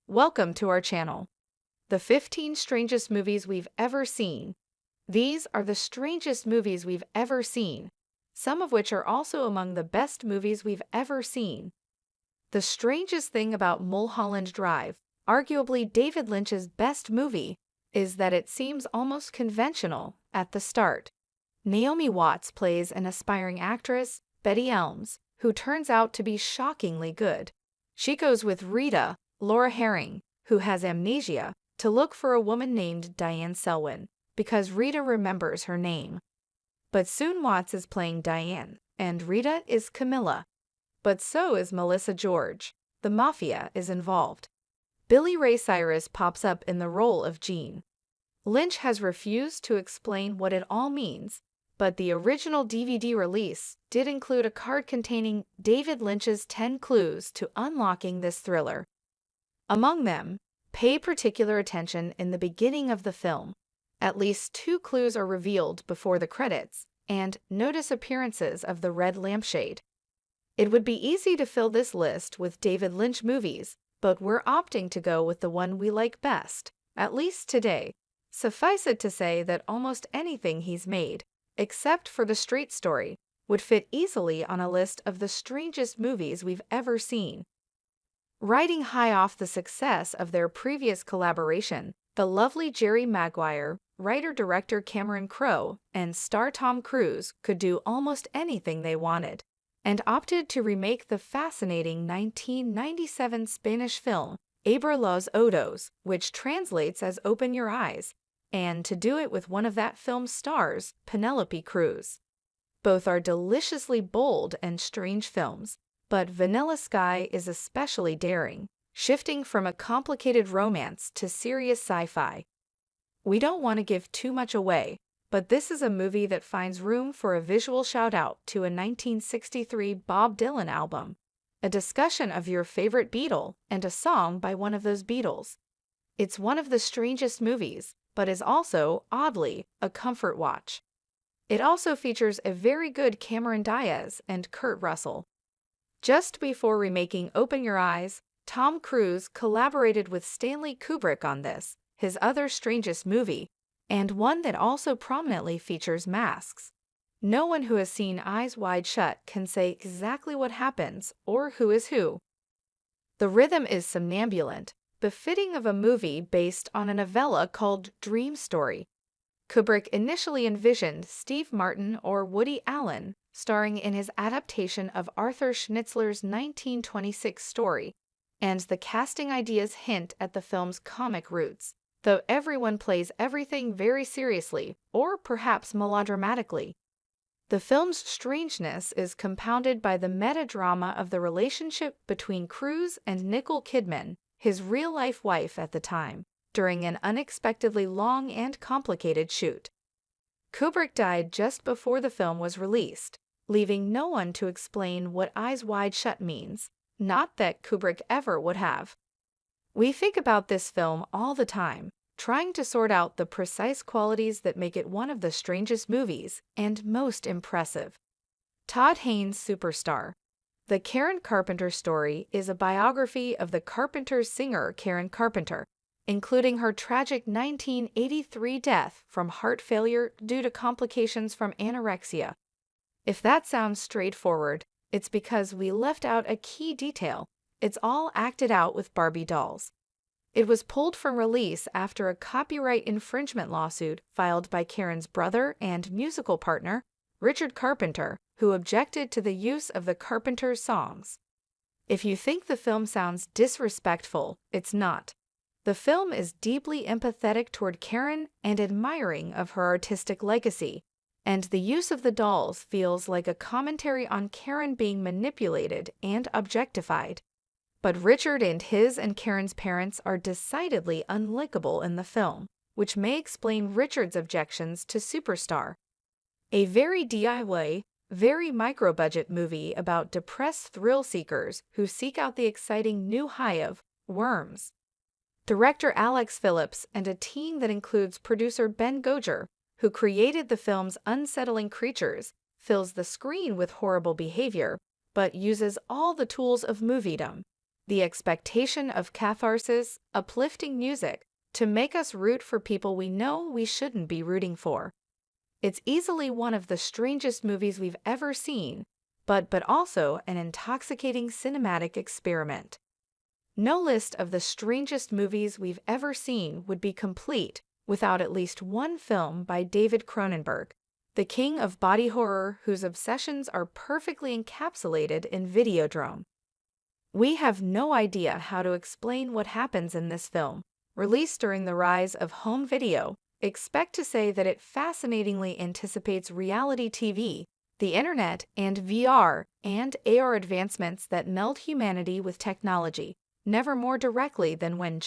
Welcome to our channel. The 15 strangest movies we've ever seen. These are the strangest movies we've ever seen, some of which are also among the best movies we've ever seen. The strangest thing about Mulholland Drive, arguably David Lynch's best movie, is that it seems almost conventional at the start. Naomi Watts plays an aspiring actress, Betty Elms, who turns out to be shockingly good. She goes with Rita, Laura Herring, who has amnesia, to look for a woman named Diane Selwyn, because Rita remembers her name. But soon Watts is playing Diane, and Rita is Camilla. But so is Melissa George. The mafia is involved. Ray Cyrus pops up in the role of Jean. Lynch has refused to explain what it all means, but the original DVD release did include a card containing David Lynch's 10 clues to unlocking this thriller. Among them, pay particular attention in the beginning of the film. At least 2 clues are revealed before the credits, and notice appearances of the red lampshade. It would be easy to fill this list with David Lynch movies, but we're opting to go with the one we like best, at least today. Suffice it to say that almost anything he's made, except for The Straight Story, would fit easily on a list of the strangest movies we've ever seen. Riding high off the success of their previous collaboration, the lovely Jerry Maguire, writer-director Cameron Crowe, and star Tom Cruise could do almost anything they wanted, and opted to remake the fascinating 1997 Spanish film Abre Los Ojos, which translates as Open Your Eyes, and to do it with one of that film's stars, Penelope Cruz. Both are deliciously bold and strange films, but Vanilla Sky is especially daring, shifting from a complicated romance to serious sci-fi. We don't want to give too much away, but this is a movie that finds room for a visual shout-out to a 1963 Bob Dylan album, a discussion of your favorite Beatle, and a song by one of those Beatles. It's one of the strangest movies, but is also, oddly, a comfort watch. It also features a very good Cameron Diaz and Kurt Russell. Just before remaking Open Your Eyes, Tom Cruise collaborated with Stanley Kubrick on this, his other strangest movie, and one that also prominently features masks. No one who has seen Eyes Wide Shut can say exactly what happens or who is who. The rhythm is somnambulant, befitting of a movie based on a novella called Dream Story. Kubrick initially envisioned Steve Martin or Woody Allen starring in his adaptation of Arthur Schnitzler's 1926 story, and the casting ideas hint at the film's comic roots, though everyone plays everything very seriously, or perhaps melodramatically. The film's strangeness is compounded by the meta-drama of the relationship between Cruise and Nicole Kidman, his real-life wife at the time, during an unexpectedly long and complicated shoot. Kubrick died just before the film was released, leaving no one to explain what Eyes Wide Shut means, not that Kubrick ever would have. We think about this film all the time, trying to sort out the precise qualities that make it one of the strangest movies and most impressive. Todd Haynes' Superstar. The Karen Carpenter story is a biography of the Carpenters singer Karen Carpenter, including her tragic 1983 death from heart failure due to complications from anorexia. If that sounds straightforward, it's because we left out a key detail. It's all acted out with Barbie dolls. It was pulled from release after a copyright infringement lawsuit filed by Karen's brother and musical partner, Richard Carpenter, who objected to the use of the Carpenters' songs. If you think the film sounds disrespectful, it's not. The film is deeply empathetic toward Karen and admiring of her artistic legacy, and the use of the dolls feels like a commentary on Karen being manipulated and objectified. But Richard and his and Karen's parents are decidedly unlikable in the film, which may explain Richard's objections to Superstar. A very DIY, very micro-budget movie about depressed thrill seekers who seek out the exciting new high of worms. Director Alex Phillips and a team that includes producer Ben Gojer, who created the film's unsettling creatures, fills the screen with horrible behavior, but uses all the tools of moviedom. the expectation of catharsis, uplifting music, to make us root for people we know we shouldn't be rooting for. It's easily one of the strangest movies we've ever seen, but also an intoxicating cinematic experiment. No list of the strangest movies we've ever seen would be complete without at least one film by David Cronenberg, the king of body horror whose obsessions are perfectly encapsulated in Videodrome. We have no idea how to explain what happens in this film, released during the rise of home video, except to say that it fascinatingly anticipates reality TV, the internet, and VR and AR advancements that meld humanity with technology, never more directly than when